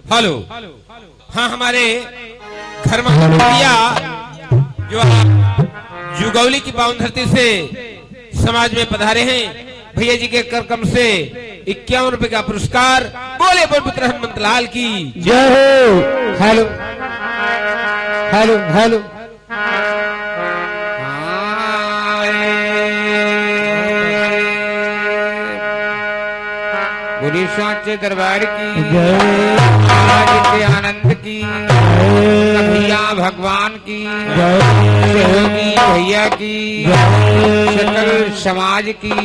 Hello. हाँ, हमारे घर में भैया जो जुगौली की पावन धरती से समाज में पधारे हैं, भैया जी के करकम से 51 रुपए का पुरस्कार। बोले पुत्र हनुमंत लाल की जय हो। Hello hello hello. बोली सांचे दरबार की जय। आज के आनंद की भैया भगवान की सहयोगी भैया की सकल समाज की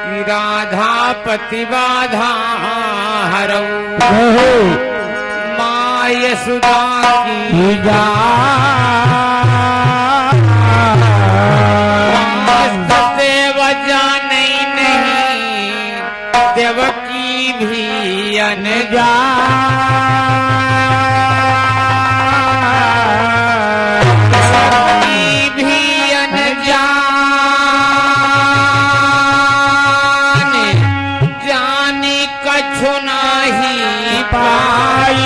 कि राधा प्रतिबाधा हरऊ यशोदा की देव जाने नहीं देवकी भी अनजा भी अनजान जानी कछु नहीं पाई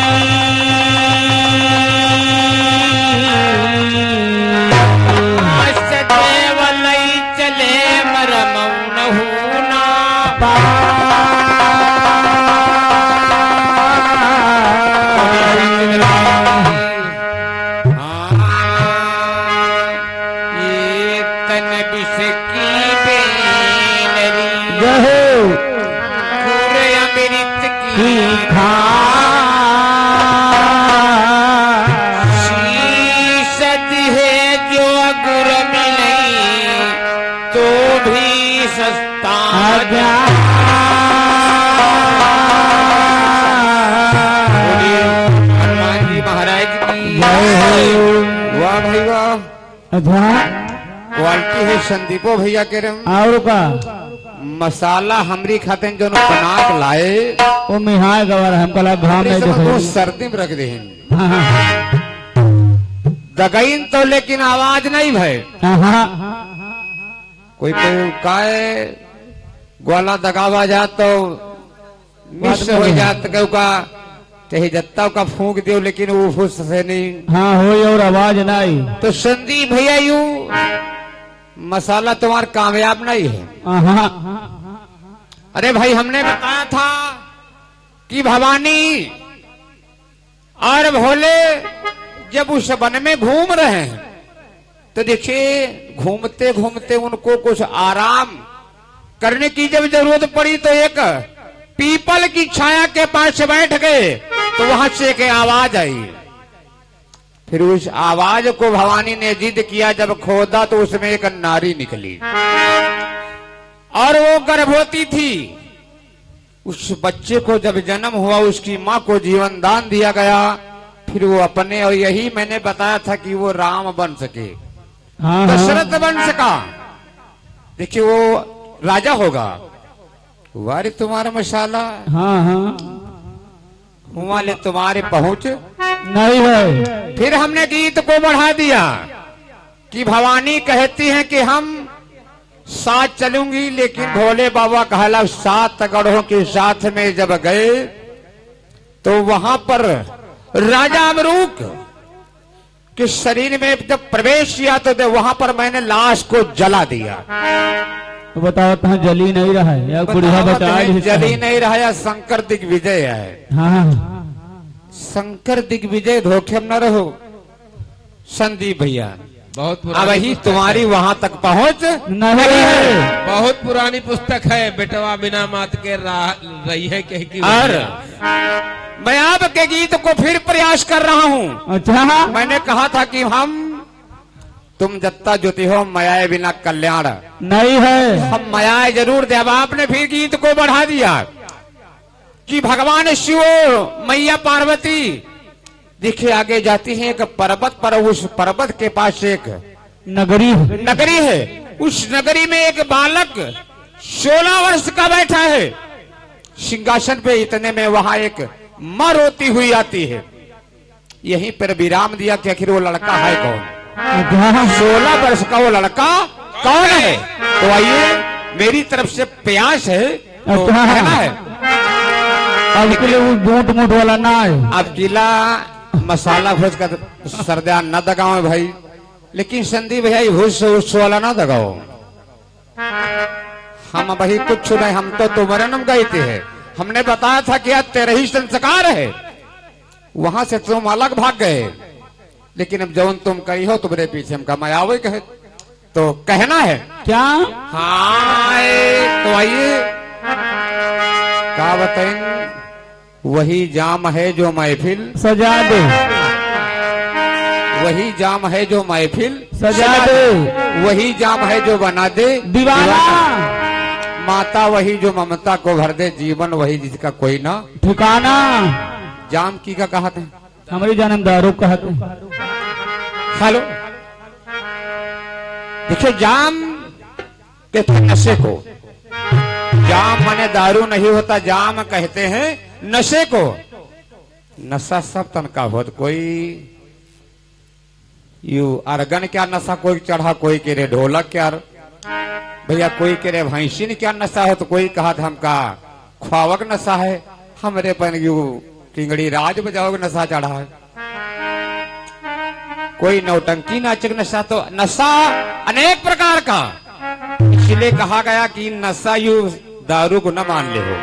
क्वालिटी है संदीपो भैया के रंग और का मसाला हमरी खाते जो बना के लाए वो मिहाय गवर हमको लग घाम में जो सर्दी में रख दे दगईन तो लेकिन आवाज नहीं भय कोई काय ग्वाला दगावा जा तो मिस हो जात का चाहे जत्ता का फूंक दियो लेकिन वो फुस से नहीं। हाँ हो और आवाज नहीं तो संदीप भैया यू मसाला तुम्हारा कामयाब नहीं है। अरे भाई हमने बताया था कि भवानी और भोले जब उस वन में घूम रहे हैं तो देखिए घूमते घूमते उनको कुछ आराम करने की जब जरूरत पड़ी तो एक पीपल की छाया के पास बैठ गए तो वहां से एक आवाज आई। फिर उस आवाज को भवानी ने जिद किया, जब खोदा तो उसमें एक नारी निकली और वो गर्भवती थी। उस बच्चे को जब जन्म हुआ उसकी मां को जीवन दान दिया गया। फिर वो अपने, और यही मैंने बताया था कि वो राम बन सके, दशरथ बन सका, देखिए वो राजा होगा। वारे तुम्हारा मसाला वाले तुम्हारे पहुंच नहीं है। फिर हमने गीत को बढ़ा दिया कि भवानी कहती हैं कि हम साथ चलूंगी, लेकिन भोले बाबा कहला 7 गढ़ों के साथ में जब गए तो वहां पर राजा अमरूक के शरीर में जब प्रवेश किया तो वहां पर मैंने लाश को जला दिया। तो बताओ तो जली नहीं रहा है या बुढ़िया बताया जली नहीं रहा या शंकर दिग्विजय है। शंकर दिग्विजय धोखे में न रहो संदीप भैया, बहुत अब वही तुम्हारी वहां तक पहुंच नहीं है। बहुत पुरानी पुस्तक है, बेटवा बिना मात के रही है कह और मैं आपके गीत को फिर प्रयास कर रहा हूँ। अच्छा, मैंने कहा था कि हम तुम जत्ता ज्योति हो मयाए बिना कल्याण नहीं है, हम मयाए जरूर दे। अब आपने फिर गीत को बढ़ा दिया कि भगवान शिव मैया पार्वती देखिए आगे जाती हैं एक पर्वत पर, उस पर्वत के पास एक नगरी है। उस नगरी में एक बालक 16 वर्ष का बैठा है सिंहासन पे। इतने में वहां एक माँ रोती हुई आती है। यहीं पर विराम दिया कि आखिर वो लड़का है कौन। अच्छा 16 वर्ष का वो लड़का कौन है। तो आइए मेरी तरफ से प्रयास है तो अच्छा। कहना है। अब के लिए वो बूट मूट वाला ना है। अब गीला मसाला घोष कर सरदा न दगाओ भाई, लेकिन संदीप भैया घोष वाला ना दगाओ। हम भाई कुछ नहीं, हम तो तुम्हारे नाम गाइते हैं। हमने बताया था कि आज तेरे ही संस्कार है, वहां से तुम अलग भाग गए। लेकिन अब जौन तुम कही हो तुम्हारे पीछे हम कमायावे कहे तो कहना है क्या? हाँ तो आइए का बताएं। वही जाम है जो महफिल सजा दे, वही जाम है जो महफिल सजा दे, वही जाम है जो बना दे दीवाना। माता वही जो ममता को भर दे, जीवन वही जिसका कोई ना ठिकाना। जाम की का कहा था हमारी जन्म दारू कहते। हेलो देखिए जाम कहते हैं नशे को। जाम माने दारू नहीं होता, जाम कहते हैं नशे को। नशा सब तन का होत, कोई यू अर्गन क्या नशा कोई चढ़ा, कोई के रे ढोलक क्या भैया, कोई के रे भैंसिन क्या नशा हो, तो कोई कहा था हमका ख्वावक नशा है, हमरे पर यू किंगड़ी राज बजाओ नशा चढ़ा है। कोई नौटंकी नाचक नशा, तो नशा अनेक प्रकार का। इसलिए कहा गया कि नशा यू दारू को न मान ले हो।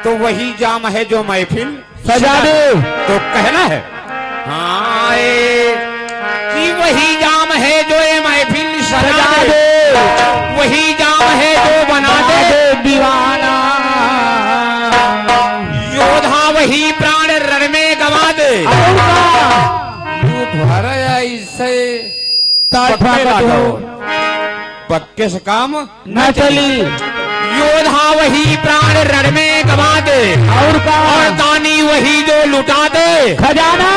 तो वही जाम है जो महफिल सजा दे। तो कहना है हाँ कि वही जाम है जो ये महफिल सजा दे, वही जाम है जो बना दे दीवाना। योद्धा वही प्राण रण में गवा दे। ऐसे पक्के से काम न चली। योद्धा वही प्राण रण में गवा दे, और का और दानी वही जो लुटा दे खजाना।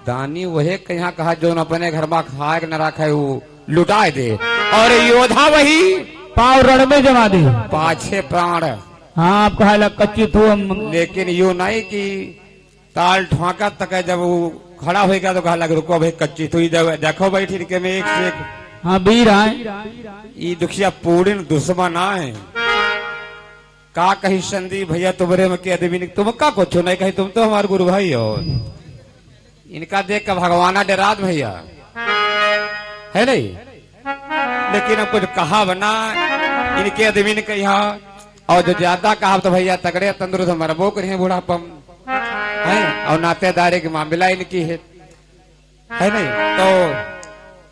दानी वही कहाँ कहा जो अपने घर में खाए न रखे वो लुटा दे, और योद्धा वही पाव रण में जमा दे। पाछे प्राण। हाँ आप कहा लग कच्ची थू हम। लेकिन यू नहीं कि ताल ठोका तक जब वो खड़ा होगा तो कहा लग रुको भाई कच्ची थी देखो भाई ठीक में एक से एक। हाँ वीर आए। ये दुखिया पूर्ण दुश्मन आए का कही संदीप भैया तुम्हारे में के आदमी तुम का कुछ नहीं कही, तुम तो हमारे गुरु भाई हो। इनका देख कर भगवाना डरात भैया है नहीं। लेकिन अब कुछ कहा बना इनके आदमी ने कहा, और जो ज्यादा कहा तो भैया तगड़े तंदुरुस्त मरबो करें बुढ़ापम है, और नातेदारी की मामला इनकी है नहीं। तो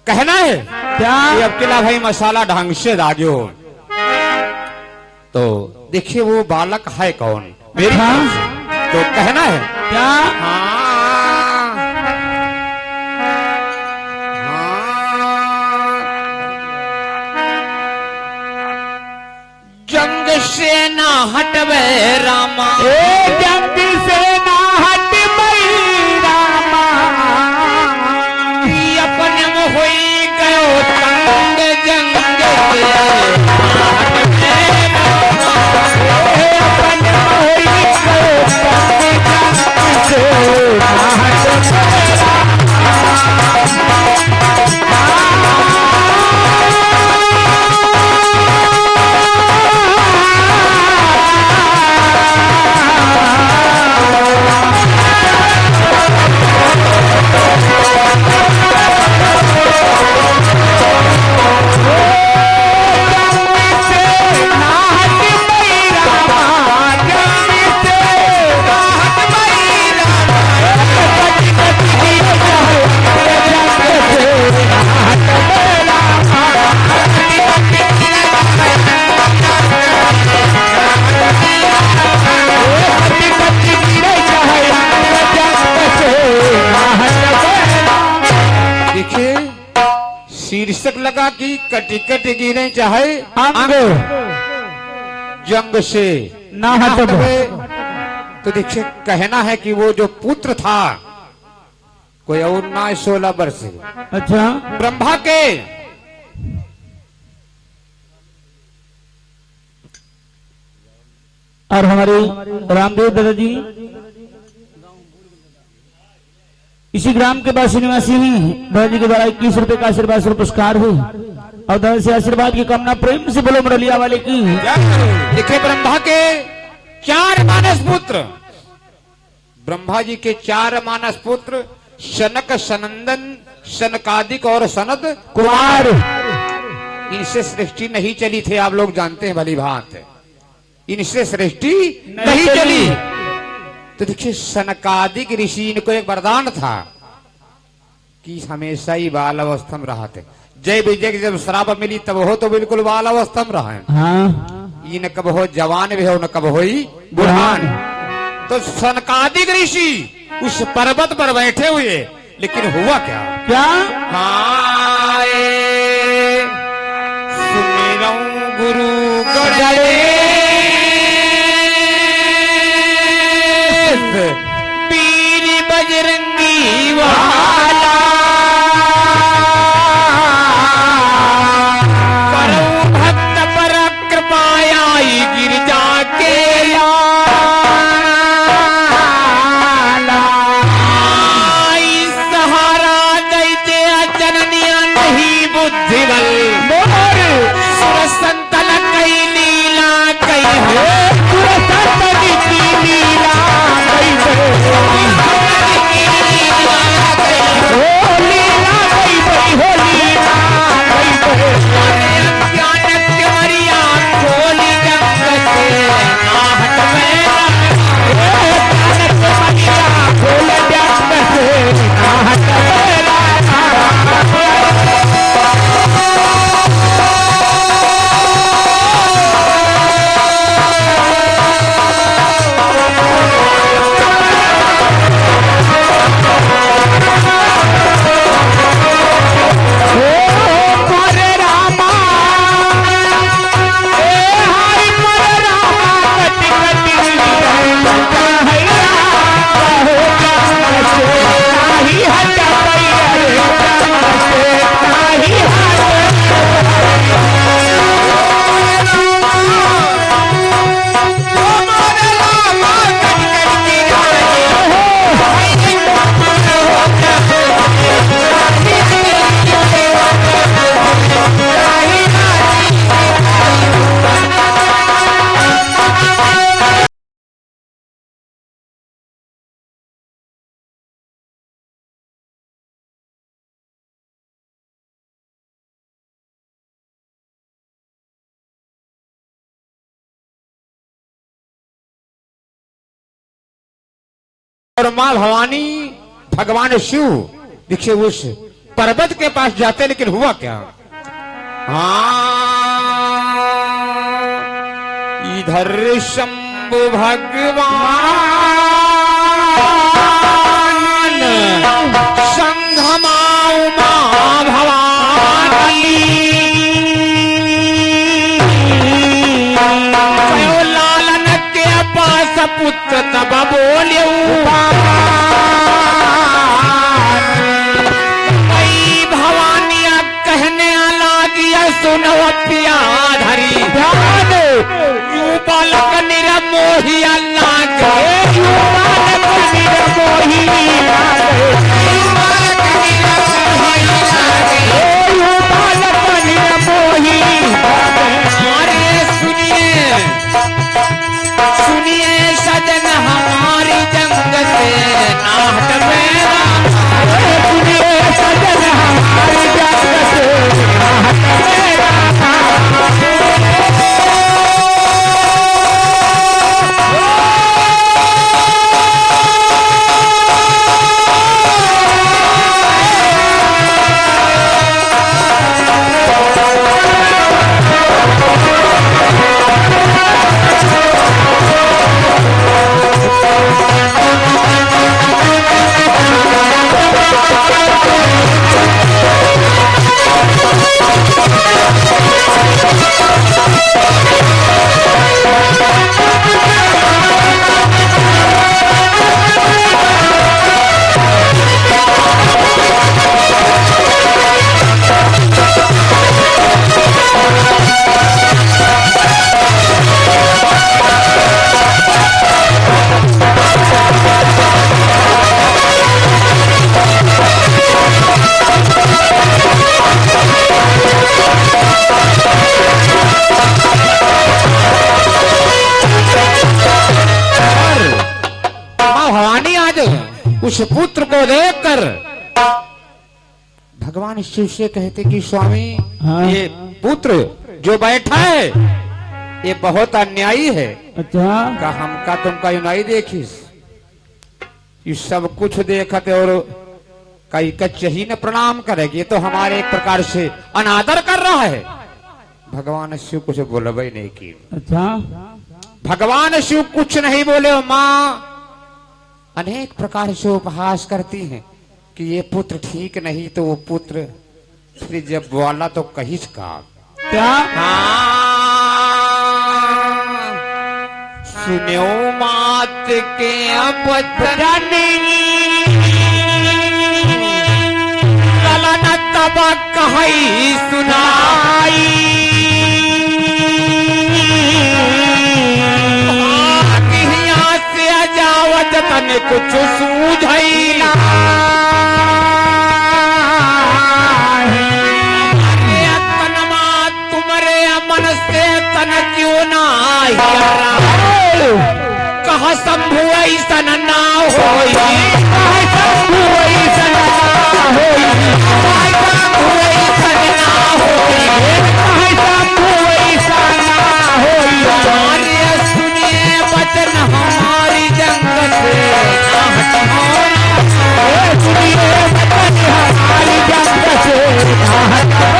कहना है क्या? कि अब किला भाई मसाला ढंग से दाजो। तो देखिए वो बालक है कौन मेरी हाँ? तरफ से। तो कहना है क्या? हाँ, जंग से ना हटवे रामा, जंग से ना हट रामा। अपन होई गयो तंग जंग से अपन होई गयो तंग जंग से। शीर्षक लगा कि कटी कटी गिरे चाहे अंग जंग से ना हटवे। तो देखिए कहना है कि वो जो पुत्र था कोई और ना 16 वर्ष अच्छा ब्रह्मा के और हमारे रामदेव दादाजी इसी ग्राम के वासी निवासी हैं। दादा जी के द्वारा 21 रुपए का आशीर्वाद स्वरूप पुरस्कार है और दादा से आशीर्वाद की कामना प्रेम से बोलो मुरलिया वाले की। देखिए ब्रह्मा के 4 मानस पुत्र, ब्रह्मा जी के 4 मानस पुत्र सनक, सनंदन, सनकादिक और सनद कुमार। इनसे सृष्टि नहीं चली थे, आप लोग जानते हैं भली भांत, इनसे सृष्टि नहीं चली। तो देखिए सनकादिक ऋषि, इनको एक वरदान था कि हमेशा ही बाल अवस्था में रहा थे। जय विजय की जब श्राप मिली तब हो तो बिल्कुल बाल अवस्था में रहा है। हाँ इन कब हो जवान भी हो न कब हो बुढ़ान। तो सनकादिक ऋषि उस पर्वत पर बैठे हुए, लेकिन हुआ क्या? क्या? हाय सुमिरऊं गुरु गणेश, पीर बजरंगी वाला, करो भक्त पर कृपायाई गिरजा के लाला, आई सहारा दैते जननिया नहीं बुद्धिबल, सुर संतन कई लीला कई है, सुर संतन की लीला कई और मां भवानी भगवान शिव देखिए उस पर्वत के पास जाते, लेकिन हुआ क्या? इधर शंभु भगवान संघमा उमा भवानी, लालन के पास पुत्र तब बोले भवानिया कहने लागिया सुनो प्याधरी, बालक निरमोही अल्लाह के, बालक निरमोही अरे सुनिए सुनिए सजन हमारी जंग से आहट मेरा, सुनिए सजन हमारी जंग से आहट मेरा, उस पुत्र को देखकर भगवान शिव से कहते कि स्वामी हाँ। ये पुत्र जो बैठा है ये बहुत अन्यायी है। अच्छा का हमका तुमका यू नहीं देखिस, ये सब कुछ देखते और कई कच्ची न प्रणाम करेगी, ये तो हमारे एक प्रकार से अनादर कर रहा है। भगवान शिव कुछ बोलबे नहीं की। अच्छा भगवान शिव कुछ नहीं बोले। माँ अनेक प्रकार से उपहास करती हैं कि ये पुत्र ठीक नहीं, तो वो पुत्र फिर जब बोला तो कहिस का क्या सुनो मात के अपचन ललन तब कही सुनाई, यहाँ से अजावत तन कुछ सूझई मन से तन क्यों ना कहा शंभु ऐसन ना होई, शंभु ऐसन ना होई, शंभु ऐसन ना होई, शंभु ऐसन ना होई। हमारे सुनिए वचन हमारी जंग से ना हटो, सुनिए वचन हमारी जंग से ना हटो।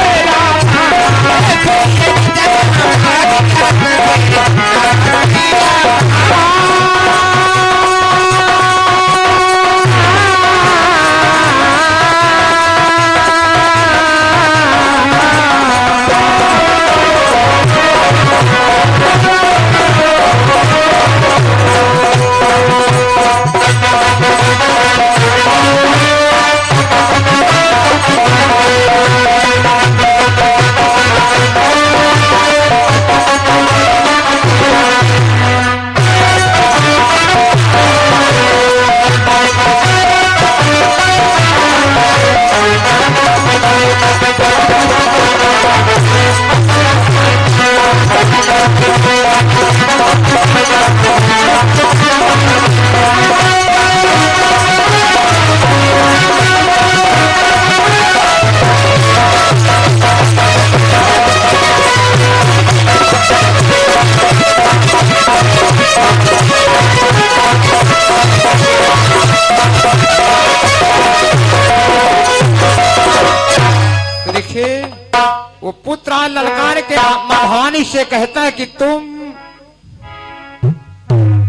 वो पुत्र ललकार के भवानी से कहता है कि तुम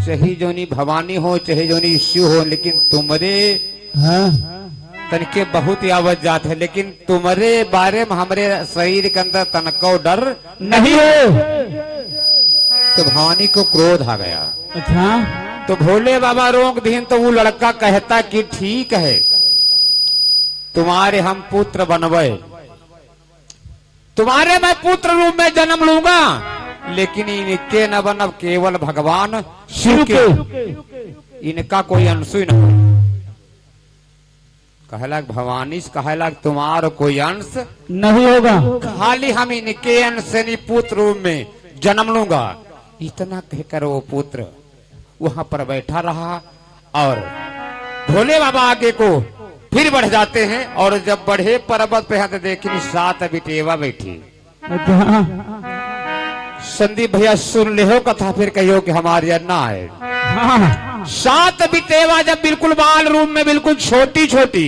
चाहे जोनी भवानी हो चाहे जोनी शिव हो, लेकिन तुम्हारे हाँ तनके बहुत ही आवत जात है, लेकिन तुम्हारे बारे में हमारे शरीर के अंदर तनको डर नहीं हो। तो भवानी को क्रोध आ गया। अच्छा तो भोले बाबा रोक दीन। तो वो लड़का कहता कि ठीक है तुम्हारे हम पुत्र बनवे, तुम्हारे मैं पुत्र रूप में जन्म लूंगा, लेकिन इनके न बनब केवल भगवान शिव के, इनका कोई अंश ही न हो। कहलाक भवानी से कहलाक तुम्हारा कोई अंश नहीं होगा, खाली हम इनके अंश से पुत्र रूप में जन्म लूंगा। इतना कहकर वो पुत्र वहां पर बैठा रहा और भोले बाबा आगे को फिर बढ़ जाते हैं। और जब बढ़े पर्वत पे तो देखी 7 बिटेवा बैठी। अच्छा संदीप भैया सुन ले हो कथा, फिर कहियो कि हमारी अन्ना है। हाँ 7 बिटेवा जब बिल्कुल बाल रूप में बिल्कुल छोटी छोटी,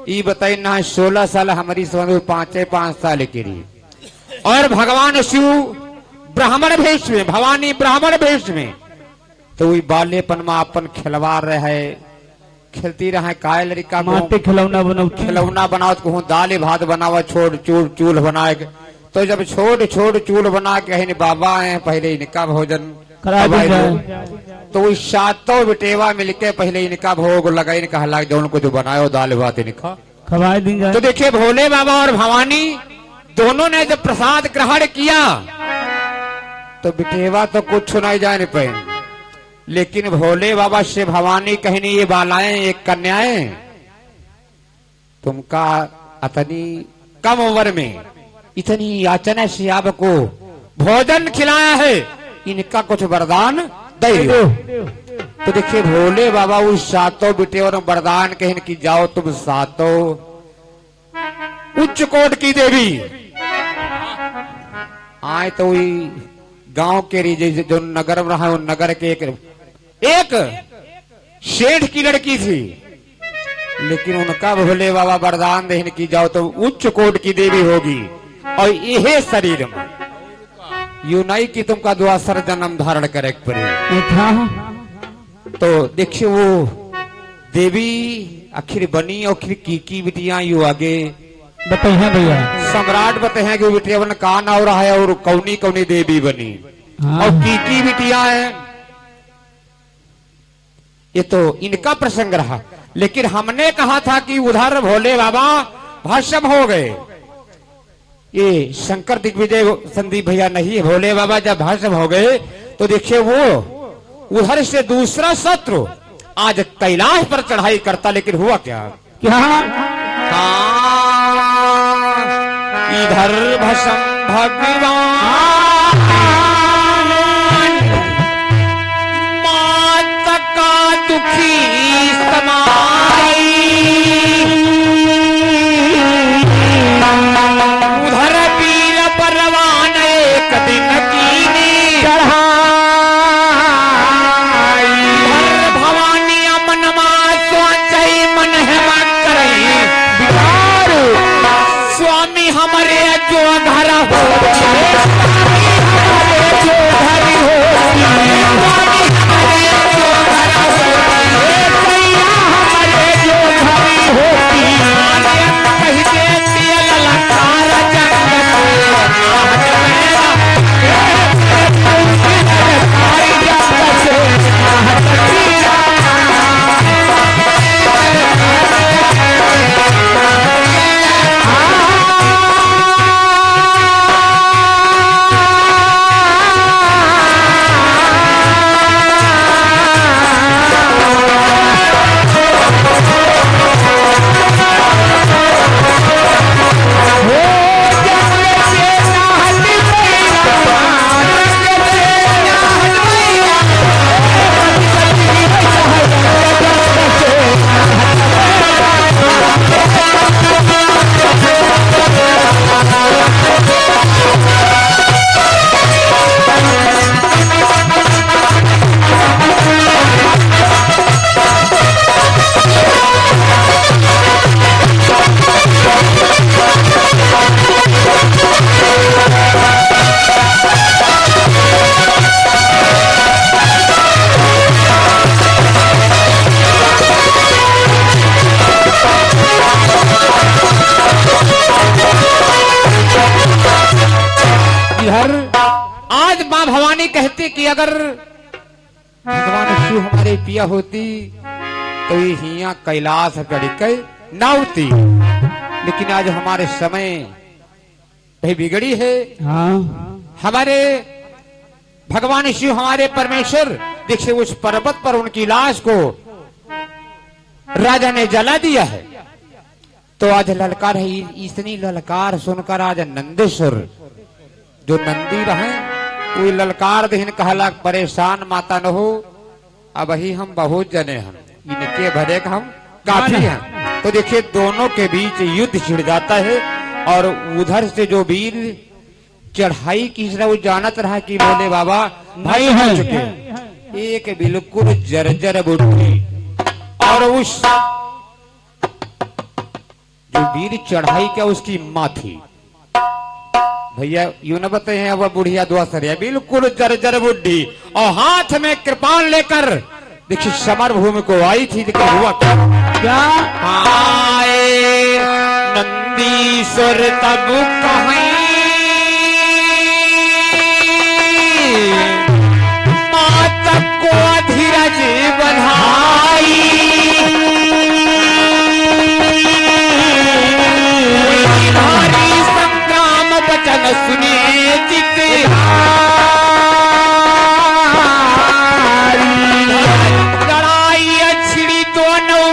ये बताई ना 16 साल हमारी समझ 5 साल की रही। और भगवान शिव ब्राह्मण भेष में, भवानी ब्राह्मण भेष में, तो वही बालेपन में अपन खिलवा रहे है, खेलती रहे। काय लड़का माटे खिलौना बनाओ, खिलौना बनाओ तो दाल भात बनावा, छोड़ चूल चूल बनाए। तो जब छोड़ चूल बना के कहीं बाबा है पहले इनका भोजन करा दिया। तो वो 7 बिटेवा मिलके पहले इनका भोग लगाई, कहला जो उनको जो बनायो दाल भात इनका खवाए दिन जाए। तो देखिए भोले बाबा और भवानी दोनों ने जब प्रसाद ग्रहण किया तो बिटेवा तो कुछ नहीं जाने पाए, लेकिन भोले बाबा से भवानी कहनी ये बालाएं एक कन्याएं तुमका अतनी कम उम्र में इतनी याचना से आपको भोजन खिलाया है, इनका कुछ वरदान दे दो। तो देखिए भोले बाबा उस सातों बेटे और वरदान कहन की जाओ तुम सातों उच्च कोट की देवी आए तो वही गांव के रीजे जो नगर में रहा वो नगर के एक सेठ की लड़की थी, लेकिन उनका भोले बाबा वरदान देने की जाओ तो उच्च कोट की देवी होगी और यह शरीर में यू नहीं कि तुमका द्वासर जन्म धारण करे पड़े। तो देखिए वो देवी आखिर बनी और आखिर की बिटिया यू आगे बताइए भैया। सम्राट बताए हैं कि बिटिया बन का नाव रहा है और कौनी कौनी देवी बनी और की बिटिया है, ये तो इनका प्रसंग रहा। लेकिन हमने कहा था कि उधर भोले बाबा भस्म हो गए, ये शंकर दिग्विजय संदीप भैया नहीं है। भोले बाबा जब भस्म हो गए तो देखिए वो उधर से दूसरा शत्रु आज कैलाश पर चढ़ाई करता, लेकिन हुआ क्या इधर भस्म भगवान माता का दुखी समाई, उधर वीर परवान एक दिन की चढ़ाई, भवानी मन सोचई मन हेमा करई स्वामी हमारे जो घर हो जो घर हो स्वामी हमारे जो घर हो हमारे जो घर होती कही देती ललकार कहते कि अगर भगवान शिव हमारे पिया होती तो ये हिया कैलाश गढ़ ना होती, लेकिन आज हमारे समय कहीं बिगड़ी है। हमारे भगवान शिव हमारे परमेश्वर देखिए उस पर्वत पर उनकी लाश को राजा ने जला दिया है, तो आज ललकार है। इतनी ललकार सुनकर आज नंदेश्वर जो नंदी रहे वो ललकार देहन कहला परेशान माता न हो, अब ही हम बहुत जने हम इनके भरे का हम काफी हैं। तो देखिए दोनों के बीच युद्ध छिड़ जाता है और उधर से जो वीर चढ़ाई की वो जानत रहा कि बोले बाबा भाई हो चुके, एक बिल्कुल जर्जर बुढ़ी और उस जो वीर चढ़ाई क्या उसकी माँ थी भैया यूं न बताए हैं वह बुढ़िया दुआसरिया बिल्कुल जर्जर बुढ़ी और हाथ में कृपाण लेकर देखिए समर भूमि को आई थी। लेकिन हुआ क्या आए नंदीश्वर तब कहीं माता को धीरज बधाई, भारी संग्राम बचन सुनिए चित लड़ाई छिड़ी दोनों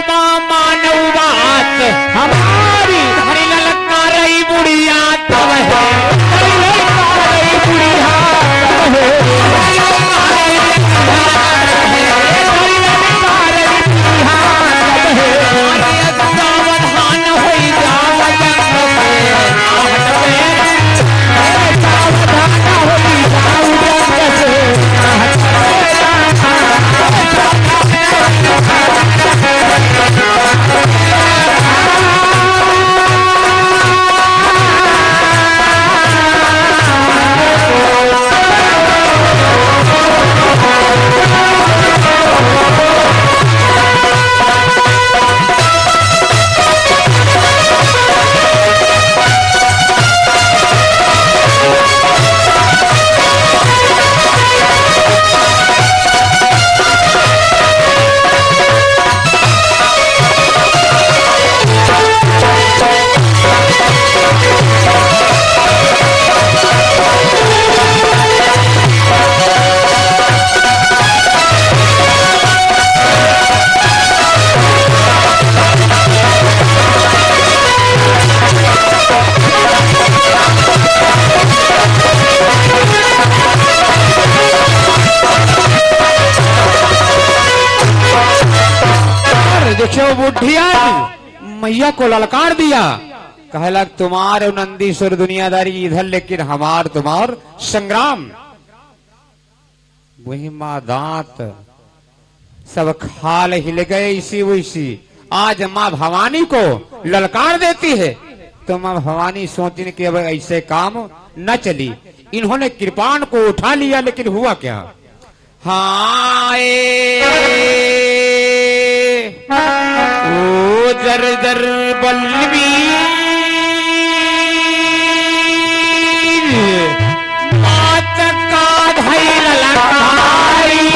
मानव बात हमारी हरी ललकार रही बुढ़िया तब देखियो बुढ़िया मैया को ललकार दिया, कहे लग तुम्हारे नंदीश्वर दुनियादारी इधर, लेकिन हमार तुम्हार संग्राम। वही माँ दांत सब खाल हिल गए इसी वैसी। आज माँ भवानी को ललकार देती है तो माँ भवानी सोचने कि अब ऐसे काम न चली। इन्होंने कृपाण को उठा लिया, लेकिन हुआ क्या? हाँ ओ जर जर बल्लवी मात का धैल ललकारी,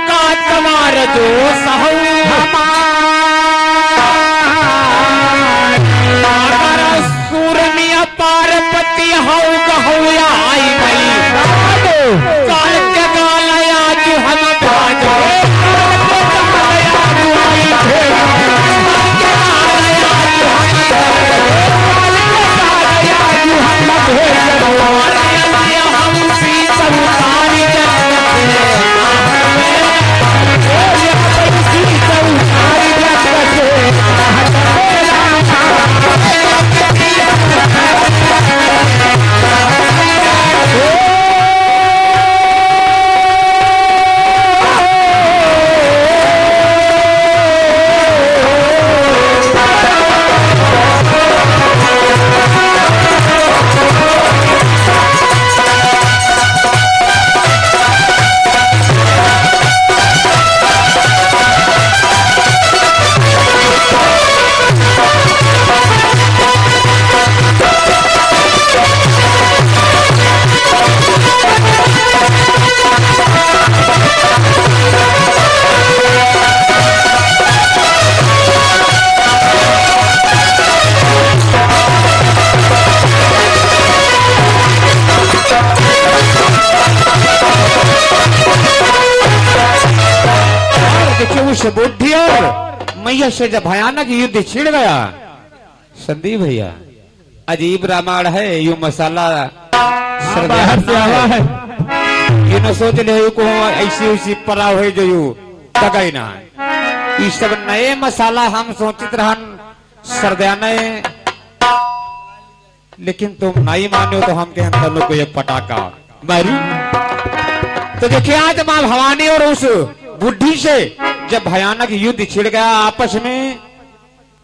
का तुम्हार जो सहु सूरमिया पार्वती हऊ कहूया आई मई काल के गालया जो हम भाजो हम सी संसारी बुद्धि और मैया से जब भयानक युद्ध छिड़ गया। संदीप भैया अजीब रामायण है, यू मसाला बाहर से आवा है। यू न सोच ले को ऐसी उसी परा हो जो यू तगई ना। ये सब नए मसाला हम सोचित रहन सरदयाने, लेकिन तुम नहीं मानो तो हम के अंदर लोग को एक पटाखा मारी। तो देखिए आज माँ भवानी और उस बुढ़ी से जब भयानक युद्ध छिड़ गया आपस में,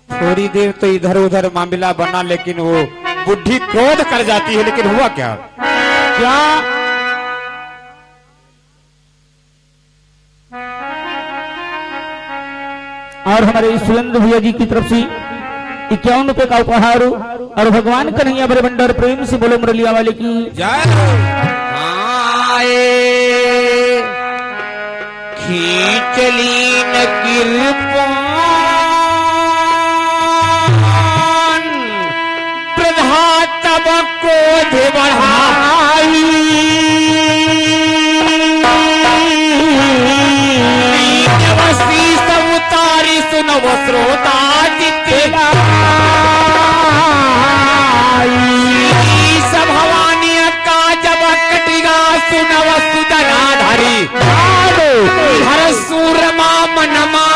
थोड़ी देर तो इधर उधर मामला बना, लेकिन वो बुढ़ी क्रोध कर जाती है। लेकिन हुआ क्या? क्या और हमारे सुरेंद्र भैया जी की तरफ से 51 रुपए का उपहार और भगवान कन्हैया बड़े भंडार प्रेम से बोलो मुरलिया वाले की जय। खींचली न कृपान प्रधा तब क्रोध बढ़ाई, शीश उतारी सुनव श्रोता जितेगा भवानी का जब कटिगा सुनव सुदनाधारी हर सूरमा मनमा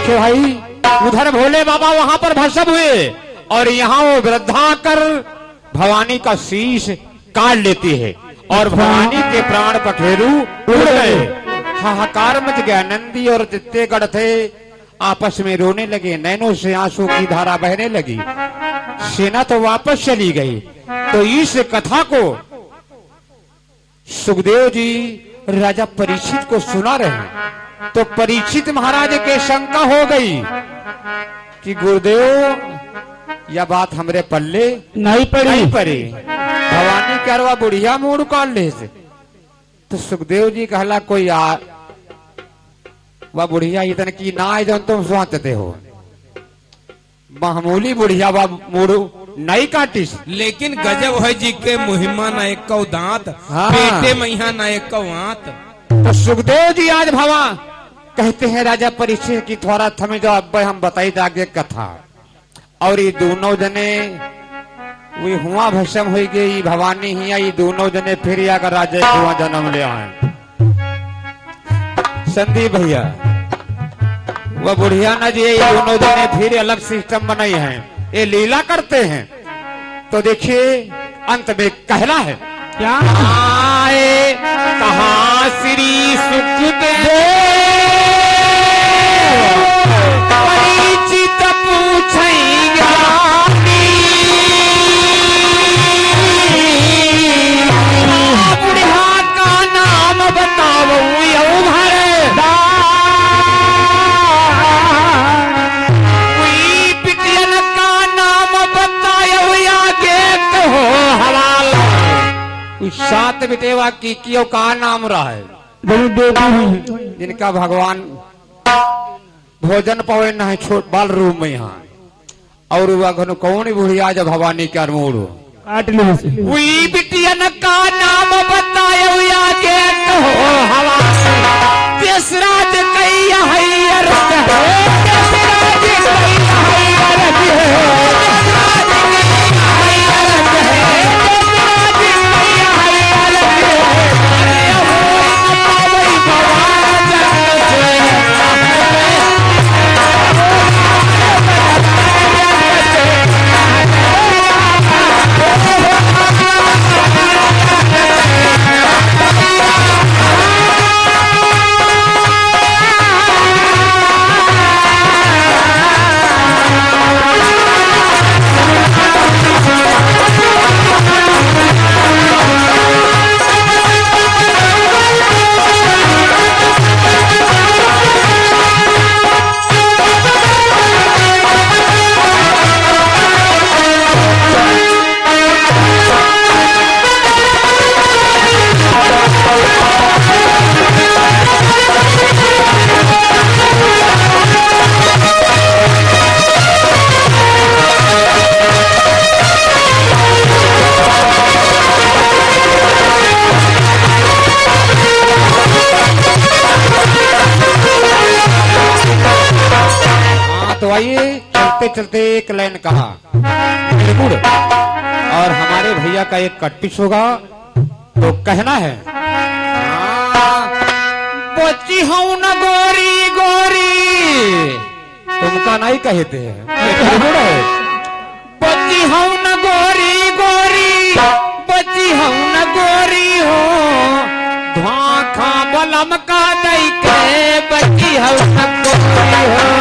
देखिए भाई, उधर भोले बाबा वहां पर भस्म हुए और यहाँ वो वृद्धा कर भवानी का शीश काट लेती है और भवानी के प्राण पखेरु उड़ गए। हाहाकार मच गया। नंदी और चित्तेगढ़ थे आपस में रोने लगे, नैनों से आंसू की धारा बहने लगी। सेना तो वापस चली गई। तो इस कथा को सुखदेव जी राजा परीक्षित को सुना रहे। तो परीक्षित महाराज के शंका हो गई कि गुरुदेव यह बात हमरे पल्ले नहीं पड़ी। भवानी करवा बुढ़िया मूड काल ले से। तो सुखदेव जी कहला कोई वह बुढ़िया इतन की ना आए जन तुम सोचते हो, मामूली बुढ़िया वह मूड नहीं काटिस। लेकिन गजब है जी के मुहिमा न एक कौ दांत, हाँ। पेटे मैया न एक कौ आंत। तो सुखदेव जी आज भवा कहते हैं राजा परीक्षित की थोड़ा थमे जो अब हम बताई आगे कथा। और ये दोनों जने वे हुआ भस्म हो गई, भवानी ही आई, दोनों जने फिर आकर राजा हुआ जन्म ले आए। संदीप भैया वह बुढ़िया न जी, ये दोनों जने फिर अलग सिस्टम बनाई है, ये लीला करते हैं। तो देखिए अंत में कहना है क्या आए कहा श्री सुखदेव परिचित पूछेंगे बुढ़िया का नाम बताओ यऊ भरे पिटियन का नाम बताओ आगे कहो हवाल। सात बिटेवा की कियो का नाम रहा है जिनका भगवान भोजन पवे न है छोट बाल रूम में यहाँ। और वह घन कौन बुढ़िया जब भवानी के अरमोड़ काट ली उसे। वही बिटियन का नाम बतायो आगे कहो हवा। देशराज कई हैयर देशराज कई चलते चलते एक लाइन कहा और हमारे भैया का एक कटपिच होगा तो कहना है बच्ची हूं न गोरी गोरी तुमका नहीं कहते हैं बच्ची हूं न गोरी गोरी बच्ची हूं न गोरी हो धाखा बलम का दई के बच्ची हूं न गोरी हो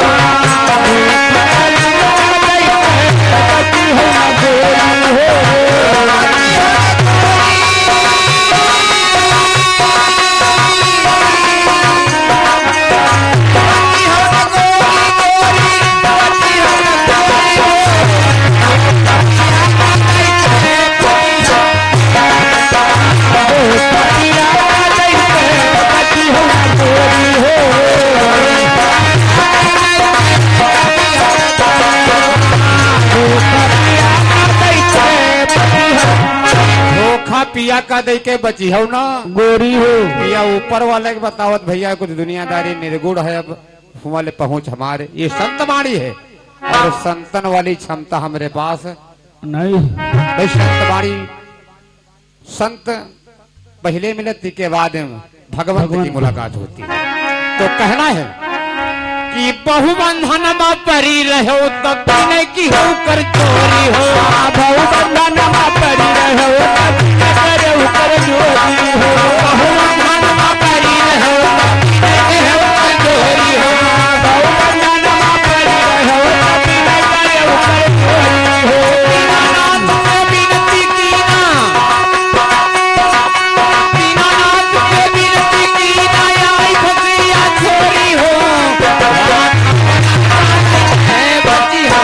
पिया का दे के बची हो ना गोरी हो पिया ऊपर वाले के बतावत भैया कुछ दुनियादारी निर्गुण है अब वाले पहुंच हमारे ये संत वाणी है और संतन वाली क्षमता हमारे पास नहीं भाई संत वाणी संत पहले मिलती के बाद भगवंत की मुलाकात होती है। तो कहना है कि बहुबंधन में परी रहो तब नहीं की हो कर चोरी हो। बहुबंधन में पड़ी रहो तब करे कर चोरी हो। बहुबंधन में परी रहो तब नहीं हो कर चोरी हो। बहुबंधन में पड़ी रहो तब करे कर चोरी हो। दीनानाथ से विनती कीना, दीनानाथ से विनती कीना आई फसिया छोरी हो। है बची हो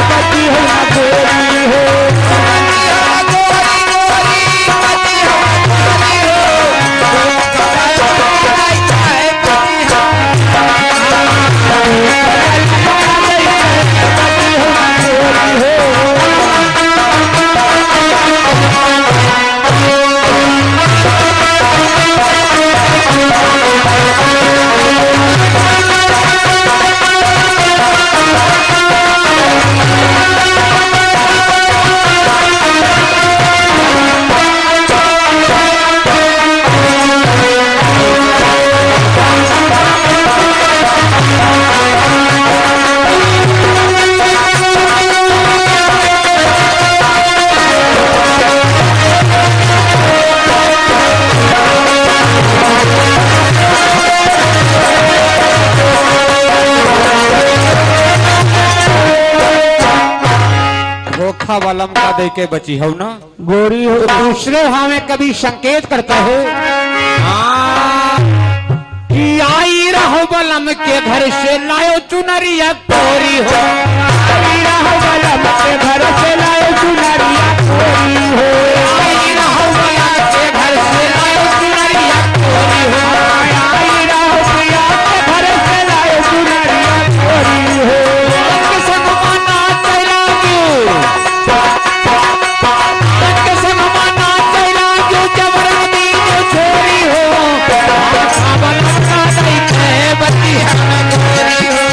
बची हो ना गोरी हो। धोखा वालम का दे के बची हो ना गोरी हो। तो दूसरे हमें कभी संकेत करता हो कि आई रहो बलम के घर से लायो चुनरिया तोरी हो। आई रहो बलम के घर से लायो चुनरिया तोरी हो। आई रहो बलम के घर से लायो चुनरिया तोरी हो। आई रहो प्रिया के घर से लायो चुनरिया तोरी हो। के संग माना तेरा क्यों, के संग माना तेरा क्यों जबरदस्ती जो छोरी हो। बलम का दई के बची है तोरी हो।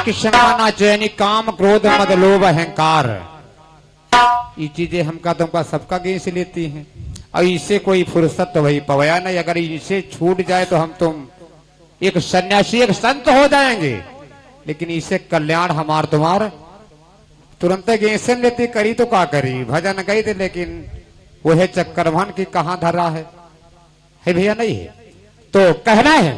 किशन ना चैनी काम क्रोध मद लोभ अहंकार, ये चीजें हमका तुमका सबका गे से लेती हैं और इससे कोई फुर्सत तो वही पवया नहीं। अगर इसे छूट जाए तो हम तुम एक सन्यासी एक संत हो जाएंगे, लेकिन इससे कल्याण हमार तुम्हार तुरंत गेसे लेती करी तो का करी भजन गई थे, लेकिन वह चक्करभन की कहां धरा है भैया नहीं है तो कहना है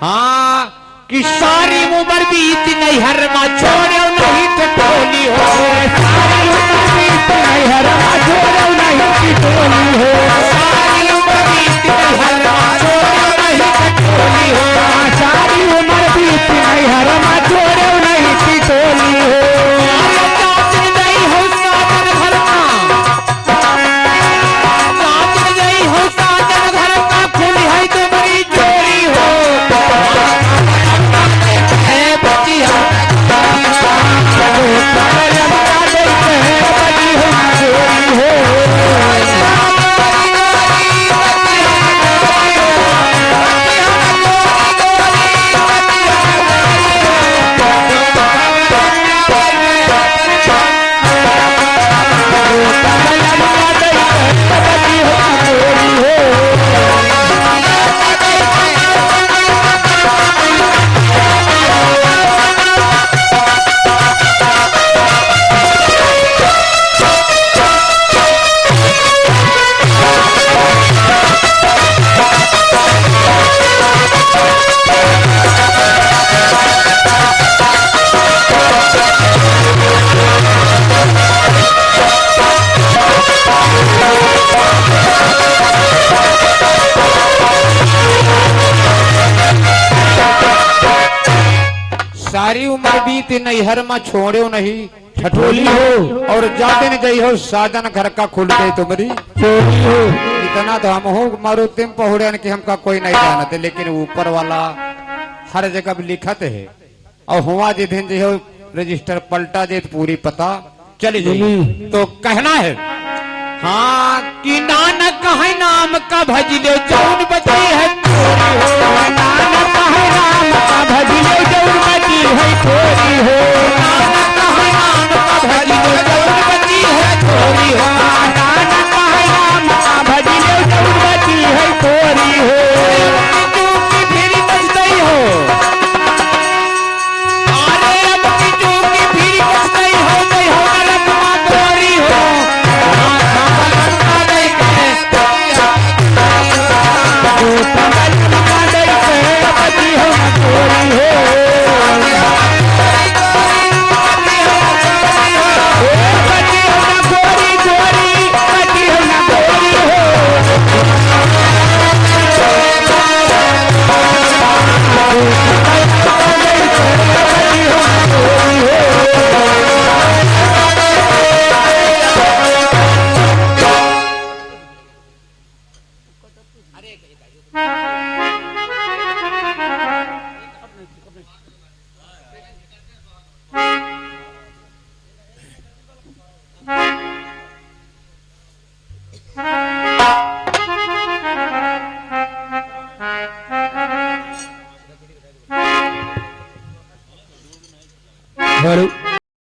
हाँ कि सारी उम्र बीत नहीं हर मा छोड़ो नहीं टटोली हो। सारी उम्र बीत नहीं हर मा छोड़ो नहीं टटोली हो। सारी उम्र बीत नहीं हर मा छोड़ो नहीं टटोली हो। सारी उम्र बीत नहीं हर मा छोड़ो नहीं टटोली हो। साजन गई हो साजन घर का, साजन गई हो साजन घर का फूल है तुम्हारी चोरी हो। सारी उम्र बीती नैहर में छोड़ो नहीं ठठोली हो और जाते न गई हो साधन घर का खुलते तुम्हारी चोरी हो। इतना तो हम हो मारो तिम पहुड़न कि हमका कोई नहीं जानते, लेकिन ऊपर वाला हर जगह भी लिखत है और हुआ जिन जो रजिस्टर पलटा जे तो पूरी पता चली जाएगी। तो कहना है हाँ कि नानक है नाम का भज लो जौन बची है चोरी हो, नानक है नाम का भज लो जौन बची है चोरी हो, नानक है नाम का भज लो जौन बची है चोरी हो, नानक है नाम का भज लो जौन बची है चोरी हो। चूकी फिर बचती हो, अरे अब की चूकी फिर बचती हो गई हो रकमा चोरी हो, जो कमल का दई से बची हो न चोरी हो, बची हो न चोरी चोरी, बची हो न चोरी हो। हेलो